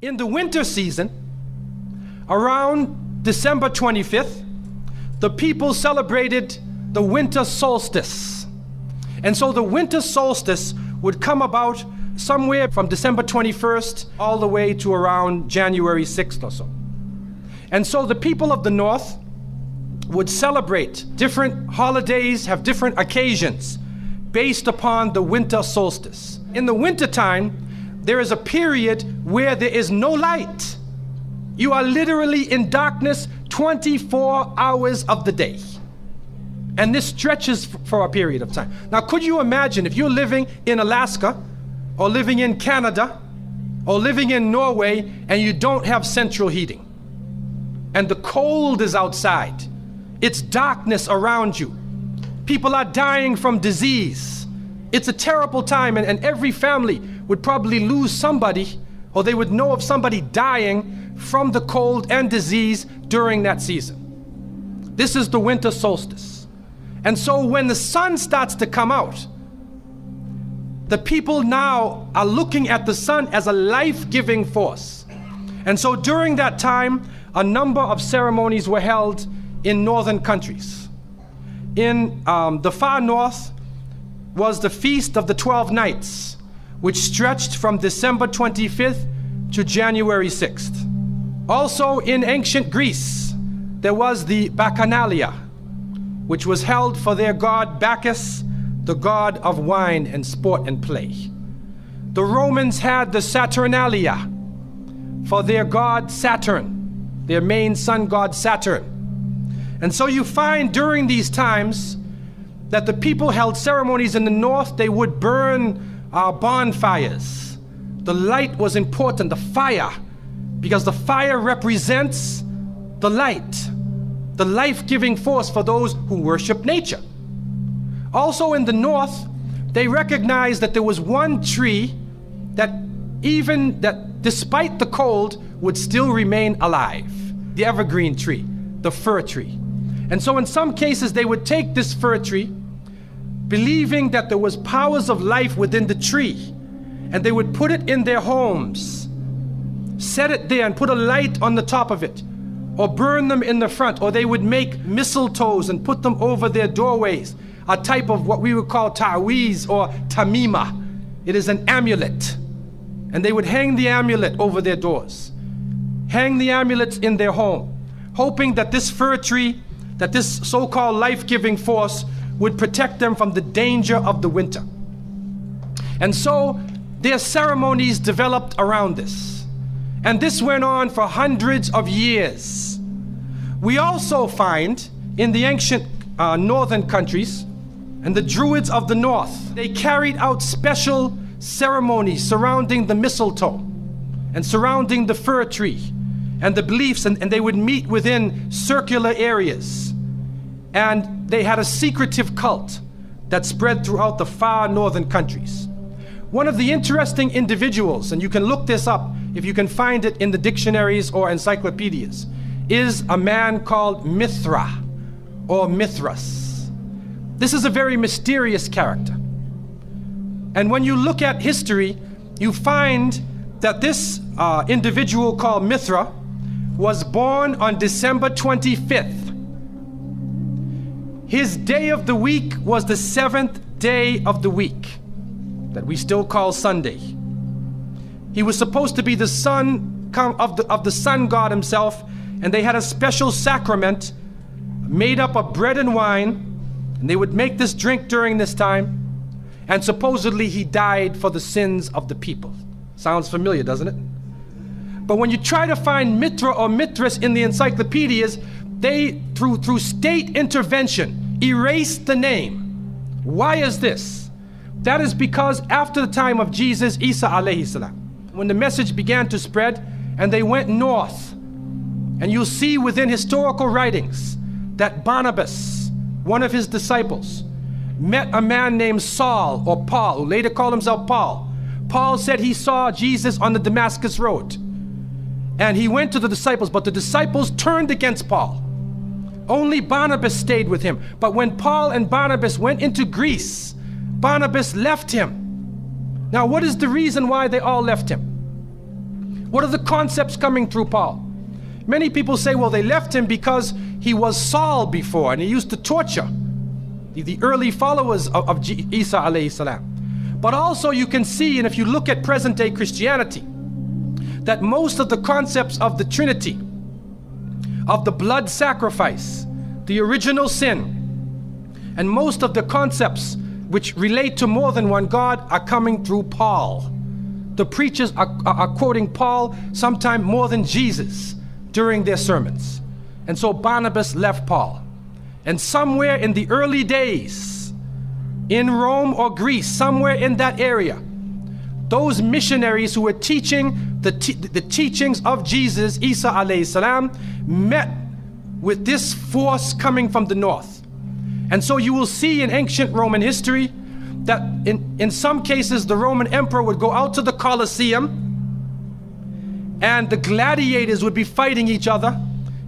In the winter season, around December 25th, the people celebrated the winter solstice. And so the winter solstice would come about somewhere from December 21st all the way to around January 6th or so. And so the people of the north would celebrate different holidays, have different occasions based upon the winter solstice. In the wintertime, there is a period where there is no light. You are literally in darkness 24 hours of the day. And this stretches for a period of time. Now, could you imagine if you're living in Alaska or living in Canada or living in Norway and you don't have central heating and the cold is outside, it's darkness around you. People are dying from disease. It's a terrible time, and every family would probably lose somebody, or they would know of somebody dying from the cold and disease during that season. This is the winter solstice. And so when the sun starts to come out, the people now are looking at the sun as a life-giving force. And so during that time, a number of ceremonies were held in northern countries. In the far north was the Feast of the 12 Nights, which stretched from December 25th to January 6th. Also in ancient Greece, there was the Bacchanalia, which was held for their god Bacchus, the god of wine and sport and play. The Romans had the Saturnalia for their god Saturn, their main sun god Saturn. And so you find during these times that the people held ceremonies in the north. They would burn bonfires. The light was important, the fire, because the fire represents the light, the life-giving force for those who worship nature. Also in the north, they recognized that there was one tree that despite the cold would still remain alive, the evergreen tree, the fir tree. And so in some cases they would take this fir tree, believing that there was powers of life within the tree, and they would put it in their homes, set it there and put a light on the top of it, or burn them in the front, or they would make mistletoes and put them over their doorways, a type of what we would call ta'weez or tamima. It is an amulet. And they would hang the amulet over their doors, hang the amulets in their home, hoping that this fir tree, that this so-called life-giving force would protect them from the danger of the winter. And so their ceremonies developed around this. And this went on for hundreds of years. We also find in the ancient northern countries, and the Druids of the north, they carried out special ceremonies surrounding the mistletoe and surrounding the fir tree and the beliefs, and they would meet within circular areas. And they had a secretive cult that spread throughout the far northern countries. One of the interesting individuals, and you can look this up if you can find it in the dictionaries or encyclopedias, is a man called Mithra or Mithras. This is a very mysterious character. And when you look at history, you find that this individual called Mithra was born on December 25th. His day of the week was the 7th day of the week, that we still call Sunday. He was supposed to be the son of the sun god himself, and they had a special sacrament made up of bread and wine, and they would make this drink during this time, and supposedly he died for the sins of the people. Sounds familiar, doesn't it? But when you try to find Mithra or Mithras in the encyclopedias, they, through state intervention, erased the name. Why is this? That is because after the time of Jesus, Isa alayhi salam, when the message began to spread and they went north, and you'll see within historical writings that Barnabas, one of his disciples, met a man named Saul or Paul, who later called himself Paul. Paul said he saw Jesus on the Damascus road, and he went to the disciples, but the disciples turned against Paul. Only Barnabas stayed with him. But when Paul and Barnabas went into Greece, Barnabas left him. Now, what is the reason why they all left him? What are the concepts coming through Paul? Many people say, well, they left him because he was Saul before and he used to torture the early followers of Isa alayhi salam. But also you can see, and if you look at present day Christianity, that most of the concepts of the Trinity, of the blood sacrifice, the original sin, and most of the concepts which relate to more than one God are coming through Paul. The preachers are quoting Paul sometime more than Jesus during their sermons. And so Barnabas left Paul. And somewhere in the early days, in Rome or Greece, somewhere in that area, those missionaries who were teaching the teachings of Jesus, Isa alayhi salam, met with this force coming from the north. And so you will see in ancient Roman history that in some cases the Roman emperor would go out to the Colosseum and the gladiators would be fighting each other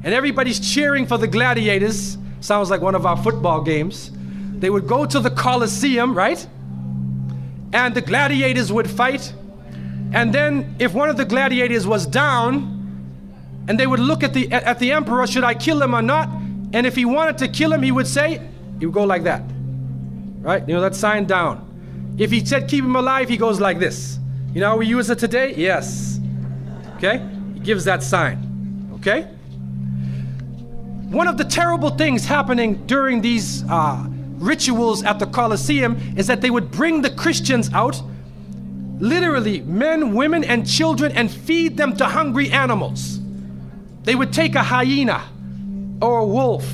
and everybody's cheering for the gladiators. Sounds like one of our football games. They would go to the Colosseum, right? And the gladiators would fight. And then if one of the gladiators was down, and they would look at the emperor, should I kill him or not? And if he wanted to kill him, he would say, he would go like that, right? You know, that sign down. If he said keep him alive, he goes like this. You know how we use it today? Yes. Okay? He gives that sign. Okay? One of the terrible things happening during these rituals at the Colosseum is that they would bring the Christians out, literally men, women, and children, and feed them to hungry animals. They would take a hyena or a wolf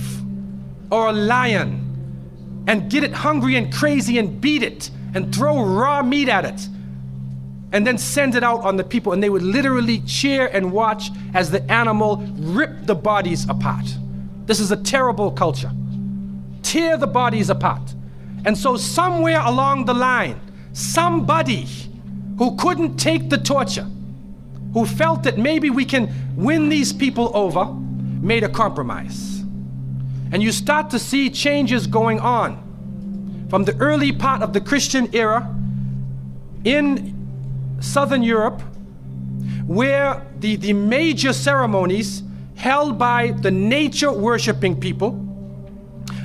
or a lion and get it hungry and crazy and beat it and throw raw meat at it and then send it out on the people, and they would literally cheer and watch as the animal ripped the bodies apart. This is a terrible culture. Tear the bodies apart. And so somewhere along the line, somebody who couldn't take the torture, who felt that maybe we can win these people over, made a compromise. And you start to see changes going on from the early part of the Christian era in Southern Europe, where the major ceremonies held by the nature worshiping people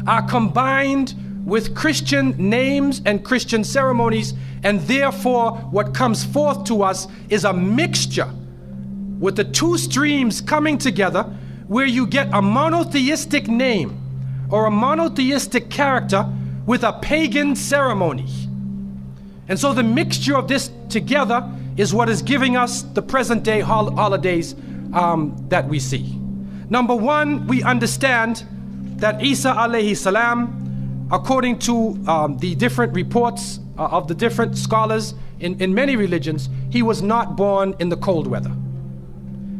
are combined with Christian names and Christian ceremonies, and therefore what comes forth to us is a mixture with the two streams coming together, where you get a monotheistic name or a monotheistic character with a pagan ceremony. And so the mixture of this together is what is giving us the present day holidays that we see. Number one, we understand that Isa alayhi salam, according to the different reports of the different scholars in many religions, he was not born in the cold weather.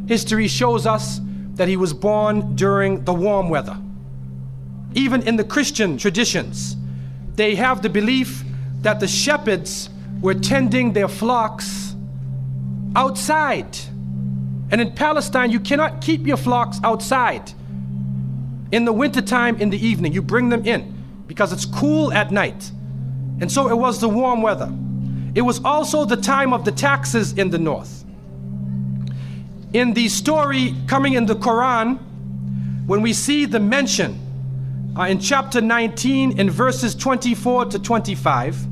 History shows us that he was born during the warm weather. Even in the Christian traditions, they have the belief that the shepherds were tending their flocks outside. And in Palestine, you cannot keep your flocks outside in the wintertime in the evening. You bring them in because it's cool at night. And so it was the warm weather. It was also the time of the taxes in the north. In the story coming in the Quran, when we see the mention in chapter 19 in verses 24 to 25,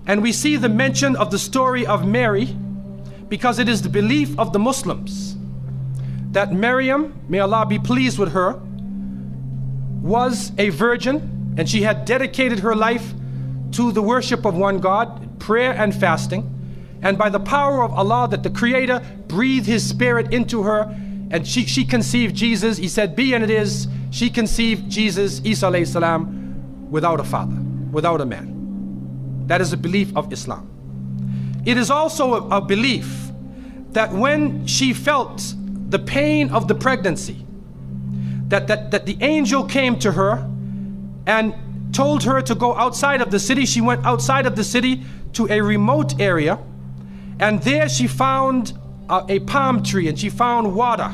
and we see the mention of the story of Mary, because it is the belief of the Muslims that Maryam, may Allah be pleased with her, was a virgin, and she had dedicated her life to the worship of one God, prayer and fasting, and by the power of Allah, that the Creator breathed His Spirit into her, and she conceived Jesus. He said, be and it is. She conceived Jesus, Isa alayhi salam, without a father, without a man. That is a belief of Islam. It is also a belief that when she felt the pain of the pregnancy, that the angel came to her and told her to go outside of the city. She went outside of the city to a remote area, and there she found a palm tree, and she found water.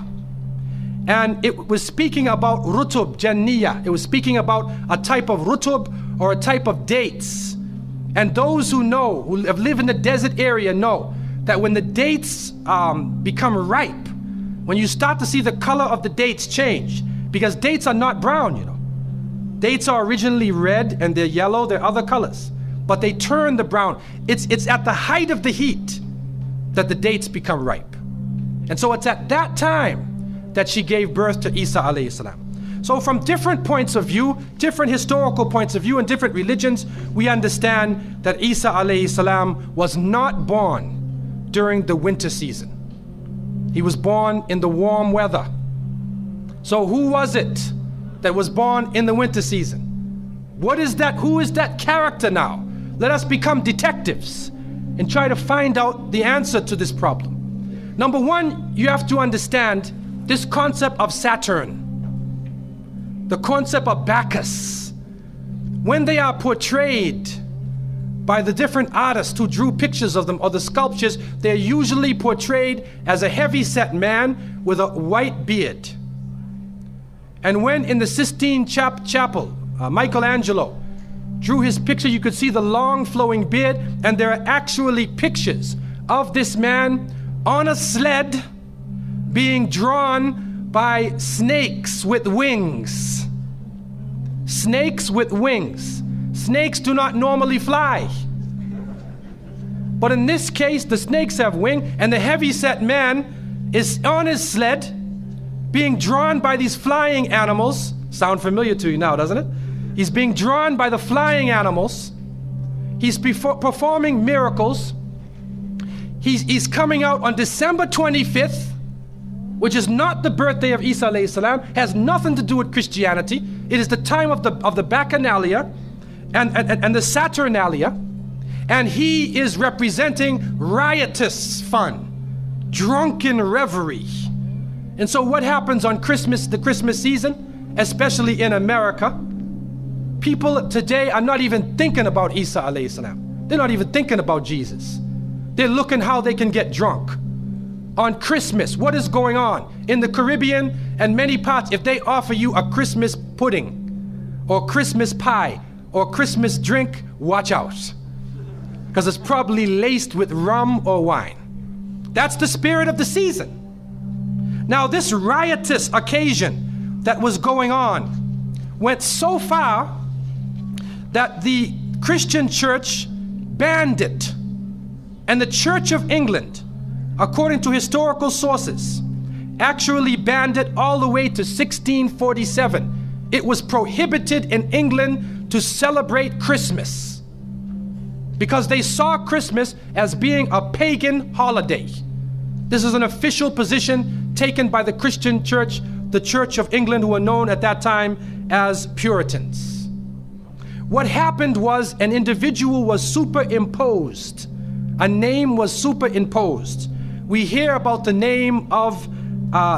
And it was speaking about rutub, janniya. It was speaking about a type of rutub, or a type of dates. And those who know, who have lived in the desert area, know that when the dates become ripe, when you start to see the color of the dates change, because dates are not brown, you know. Dates are originally red and they're yellow, they're other colors, but they turn the brown. It's at the height of the heat that the dates become ripe. And so it's at that time that she gave birth to Isa alayhi salam. So from different points of view, different historical points of view and different religions, we understand that Isa alayhi salam was not born during the winter season. He was born in the warm weather. So who was it that was born in the winter season? What is that? Who is that character now? Let us become detectives and try to find out the answer to this problem. Number one, you have to understand this concept of Saturn, the concept of Bacchus. When they are portrayed by the different artists who drew pictures of them or the sculptures, they're usually portrayed as a heavy-set man with a white beard. And when in the Sistine Chapel, Michelangelo drew his picture, you could see the long flowing beard, and there are actually pictures of this man on a sled being drawn by snakes with wings. Snakes with wings. Snakes do not normally fly. But in this case, the snakes have wings, and the heavy-set man is on his sled being drawn by these flying animals. Sound familiar to you now, doesn't it? He's being drawn by the flying animals. He's performing miracles. He's coming out on December 25th, which is not the birthday of Isa alayhi salam, has nothing to do with Christianity. It is the time of the Bacchanalia and the Saturnalia, and he is representing riotous fun, drunken reverie. And so what happens on Christmas, the Christmas season, especially in America, people today are not even thinking about Isa alayhi salam. They're not even thinking about Jesus. They're looking how they can get drunk. On Christmas, what is going on? In the Caribbean and many parts, if they offer you a Christmas pudding or Christmas pie or Christmas drink, watch out. Because it's probably laced with rum or wine. That's the spirit of the season. Now, this riotous occasion that was going on went so far that the Christian church banned it. And the Church of England, according to historical sources, actually banned it all the way to 1647. It was prohibited in England to celebrate Christmas because they saw Christmas as being a pagan holiday. This is an official position taken by the Christian church, the Church of England, who were known at that time as Puritans. What happened was an individual was superimposed. A name was superimposed. We hear about the name of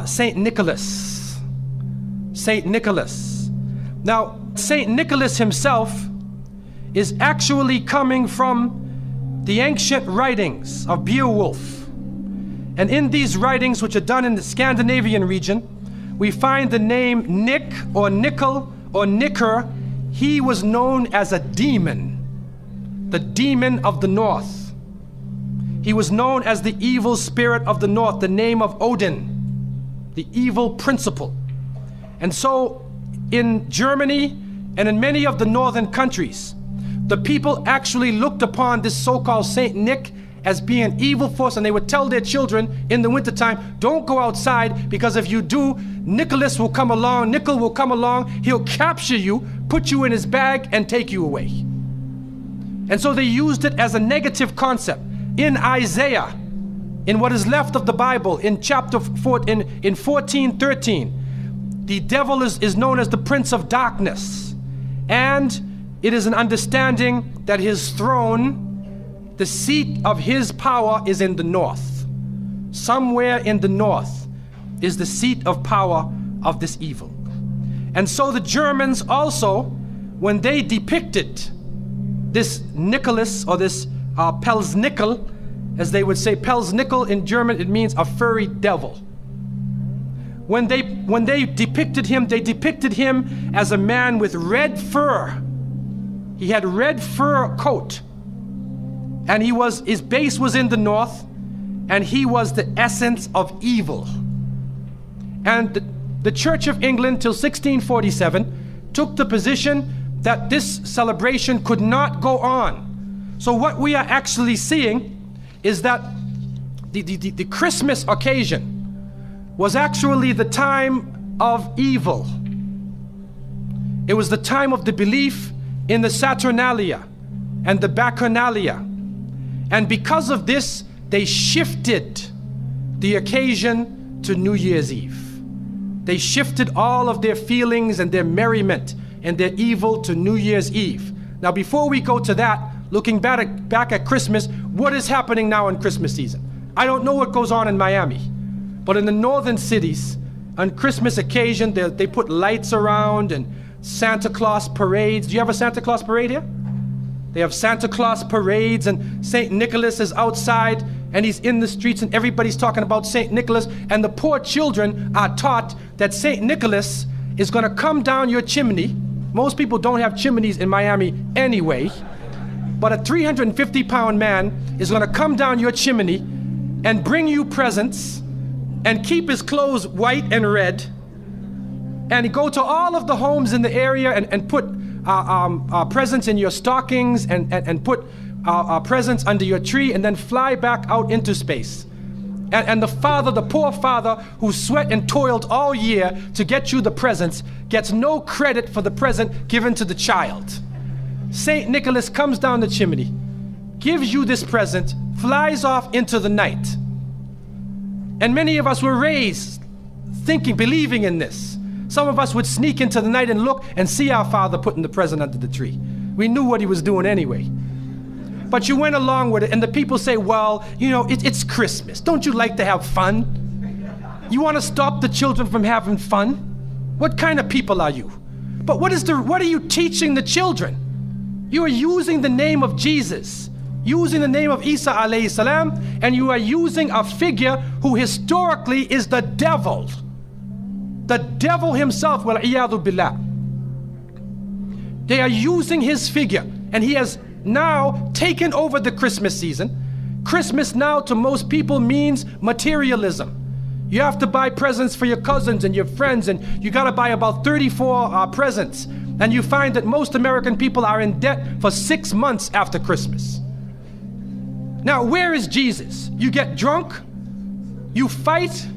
Saint Nicholas. Saint Nicholas. Now, Saint Nicholas himself is actually coming from the ancient writings of Beowulf. And in these writings, which are done in the Scandinavian region, we find the name Nick or Nickel or Nicker. He was known as a demon, the demon of the north. He was known as the evil spirit of the north, the name of Odin, the evil principle. And so in Germany and in many of the northern countries, the people actually looked upon this so-called Saint Nick as being an evil force, and they would tell their children in the wintertime, don't go outside, because if you do, Nicholas will come along, Nickel will come along, he'll capture you, put you in his bag, and take you away. And so they used it as a negative concept. In Isaiah, in what is left of the Bible, in chapter 4, in 14:13, the devil is known as the prince of darkness. And it is an understanding that his throne, the seat of his power, is in the north. Somewhere in the north is the seat of power of this evil. And so the Germans also, when they depicted this Nicholas, or this Pelsnickel, as they would say, Pelsnickel in German, it means a furry devil. When they depicted him, they depicted him as a man with red fur. He had red fur coat. And his base was in the north, and he was the essence of evil. And the Church of England till 1647 took the position that this celebration could not go on. So what we are actually seeing is that the Christmas occasion was actually the time of evil. It was the time of the belief in the Saturnalia and the Bacchanalia. And because of this, they shifted the occasion to New Year's Eve. They shifted all of their feelings and their merriment and their evil to New Year's Eve. Now, before we go to that, looking back at Christmas, what is happening now in Christmas season? I don't know what goes on in Miami, but in the northern cities, on Christmas occasion, they put lights around and Santa Claus parades. Do you have a Santa Claus parade here? They have Santa Claus parades, and St. Nicholas is outside and he's in the streets and everybody's talking about St. Nicholas, and the poor children are taught that St. Nicholas is gonna come down your chimney. Most people don't have chimneys in Miami anyway, but a 350-pound man is gonna come down your chimney and bring you presents and keep his clothes white and red, and go to all of the homes in the area and put presents in your stockings and put presents under your tree, and then fly back out into space. And the poor father who sweat and toiled all year to get you the presents gets no credit for the present given to the child. St. Nicholas comes down the chimney, gives you this present, flies off into the night. And many of us were raised thinking, believing in this. Some of us would sneak into the night and look and see our father putting the present under the tree. We knew what he was doing anyway. But you went along with it, and the people say, well, you know, it's Christmas. Don't you like to have fun? You want to stop the children from having fun? What kind of people are you? But what are you teaching the children? You are using the name of Jesus, using the name of Isa alayhi salam, and you are using a figure who historically is the devil. The devil himself, wal-iyadhu billah. They are using his figure, and he has now taken over the Christmas season. Christmas now to most people means materialism. You have to buy presents for your cousins and your friends, and you gotta buy about 34 presents. And you find that most American people are in debt for 6 months after Christmas. Now, where is Jesus? You get drunk, you fight,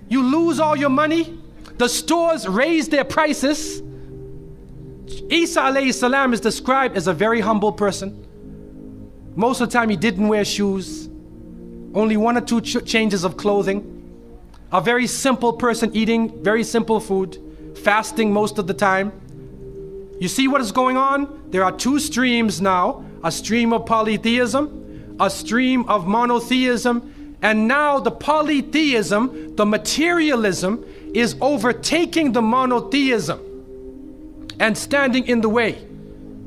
you lose all your money, the stores raise their prices. Isa alayhi salam is described as a very humble person. Most of the time he didn't wear shoes, only 1 or 2 changes of clothing. A very simple person eating very simple food, fasting most of the time. You see what is going on? There are 2 streams now, a stream of polytheism, a stream of monotheism, and now the polytheism, the materialism, is overtaking the monotheism and standing in the way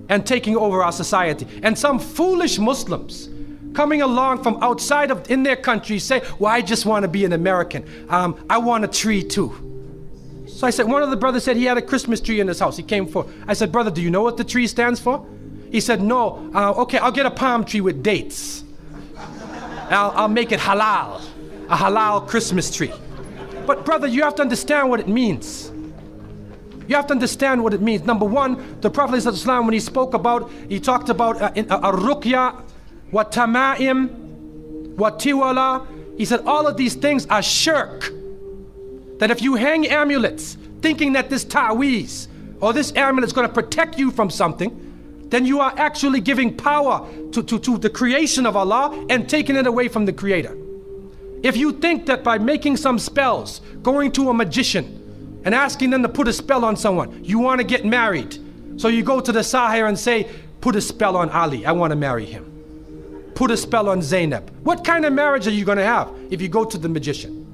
and taking over our society. And some foolish Muslims coming along from outside of in their country say, well, I just want to be an American. I want a tree too. So I said, one of the brothers said he had a Christmas tree in his house. He came for, I said, brother, do you know what the tree stands for? He said, no. Okay, I'll get a palm tree with dates. I'll make it halal, a halal Christmas tree. But brother, you have to understand what it means. You have to understand what it means. Number one, the Prophet ﷺ, when he spoke about, he talked about ar-ruqya, wa tama'im, wa tiwala. He said all of these things are shirk. That if you hang amulets thinking that this ta'weez or this amulet is going to protect you from something, then you are actually giving power to the creation of Allah and taking it away from the Creator. If you think that by making some spells, going to a magician and asking them to put a spell on someone, you want to get married. So you go to the Sahir and say, put a spell on Ali, I want to marry him. Put a spell on Zainab. What kind of marriage are you going to have if you go to the magician?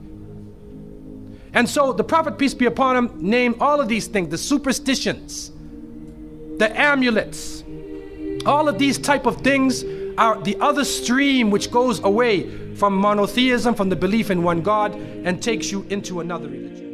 And so the Prophet, peace be upon him, named all of these things, the superstitions, the amulets, all of these type of things are the other stream which goes away from monotheism, from the belief in one God, and takes you into another religion.